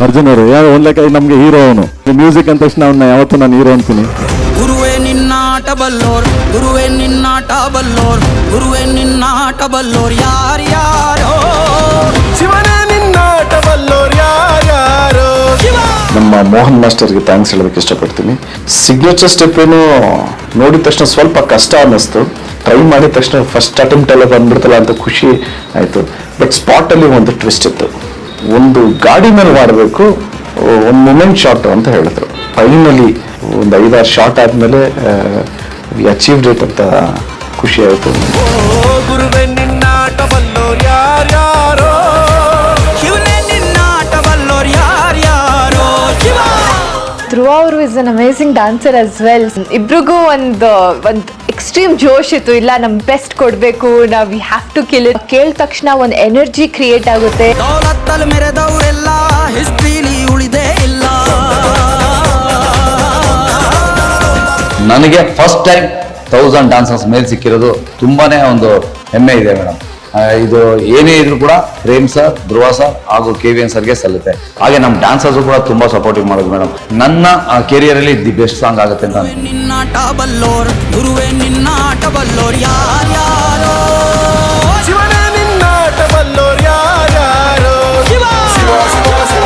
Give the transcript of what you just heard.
ಅರ್ಜುನ್ ಅವರು ಯಾವ ಒಂದ್ ಲೆಕ್ಕ ನಮ್ಗೆ ಹೀರೋ ಅವನು. ಮ್ಯೂಸಿಕ್ ಅಂದ ತಕ್ಷಣ ಅವ್ನ ಯಾವತ್ತೂ ನಾನು ಹೀರೋ ಅಂತೀನಿ. ಗುರುವೇ ನಿನ್ನಾಟ ಬಲ್ಲೋರ್, ಗುರುವೇ ನಿನ್ನಾಟ ಬಲ್ಲೋರ್, ಗುರುವೇ ನಿನ್ನಾಟ ಬಲ್ಲೋರ್ ಯಾರ್ಯಾರೋ, ಶಿವನೇ ನಿನ್ನಾಟ ಬಲ್ಲೋರ್ ಯಾರ್ಯಾರೋ. ನಮ್ಮ ಮೋಹನ್ ಮಾಸ್ಟರ್ಗೆ ಥ್ಯಾಂಕ್ಸ್ ಹೇಳೋದಕ್ಕೆ ಇಷ್ಟಪಡ್ತೀನಿ. ಸಿಗ್ನೇಚರ್ ಸ್ಟೆಪ್ ಏನು ನೋಡಿದ ತಕ್ಷಣ ಸ್ವಲ್ಪ ಕಷ್ಟ ಅನ್ನಿಸ್ತು. ಟ್ರೈ ಮಾಡಿದ ತಕ್ಷಣ ಫಸ್ಟ್ ಅಟೆಂಪ್ಟ್ ಎಲ್ಲ ಬಂದ್ಬಿಡ್ತಲ್ಲ ಅಂತ ಖುಷಿ ಆಯಿತು. ಬಟ್ ಸ್ಪಾಟಲ್ಲಿ ಒಂದು ಟ್ವಿಸ್ಟ್ ಇತ್ತು. ಒಂದು ಗಾಡಿ ಮೇಲೆ ಮಾಡಬೇಕು, ಒಂದು ಮೂಮೆಂಟ್ ಶಾಟ್ ಅಂತ ಹೇಳಿದ್ರು. ಫೈನಲಿ ಒಂದು 5-6 ಶಾಟ್ ಆದಮೇಲೆ ಅಚೀವ್ಡ್ ಇಟ್ ಅಂತ ಖುಷಿ ಆಯಿತು. ಗುರುವೇ ನಿನ್ನಾಟ ಬಲ್ಲೋರ್ ಯಾರ್ಯಾರೋ, ಶಿವನೇ ನಿನ್ನಾಟ ಬಲ್ಲೋರ್ ಯಾರ್ಯಾರೋ. ಧ್ರುವ ಅವರು is an amazing dancer as well. ಇಬ್ರಿಗೂ ಒಂದು ಎಕ್ಸ್ಟ್ರೀಮ್ ಜೋಶ್ ಇತ್ತು. ಇಲ್ಲ ನಮ್ ಬೆಸ್ಟ್ ಕೊಡ್ಬೇಕು, ನಾವು we have to kill it. ಕೇಳಿದ ತಕ್ಷಣ ಒಂದು ಎನರ್ಜಿ ಕ್ರಿಯೇಟ್ ಆಗುತ್ತೆ. ದೌಲತ್ತಲ್ಲಿ ಮೆರೆದವರೆಲ್ಲ ಹಿಸ್ಟ್ರಿಲಿ ಉಳಿದೇ ಇಲ್ಲ. ನನಗೆ ಫಸ್ಟ್ ಟೈಮ್ 1000 ಡಾನ್ಸರ್ಸ್ ಮೇಲೆ ಸಿಕ್ಕಿರೋದು ತುಂಬಾನೇ ಒಂದು ಹೆಮ್ಮೆ ಇದೆ ಮೇಡಮ್. ಇದು ಏನೇ ಇದ್ರು ಕೂಡ ಪ್ರೇಮ್ ಸರ್, ಧ್ರುವ ಸರ್ ಹಾಗೂ KVN ಸರ್ಗೆ ಸಲ್ಲುತ್ತೆ. ಹಾಗೆ ನಮ್ಮ ಡ್ಯಾನ್ಸರ್ಸ್ ಕೂಡ ತುಂಬಾ ಸಪೋರ್ಟಿವ್ ಮಾಡೋದು ಮೇಡಮ್. ನನ್ನ ಕೆರಿಯರ್ ಅಲ್ಲಿ ದಿ ಬೆಸ್ಟ್ ಸಾಂಗ್ ಆಗುತ್ತೆ ಅಂತ ಗುರುವೇ ನಿನ್ನಾಟ ಬಲ್ಲೋರ್, ಗುರುವೇ ನಿನ್ನಾಟ ಬಲ್ಲೋರ್ ಯಾರ್ಯಾರೋ, ಶಿವನೇ ನಿನ್ನಾಟ ಬಲ್ಲೋರ್ ಯಾರ್ಯಾರೋ. ಶಿವ ಶಿವ ಶಿವ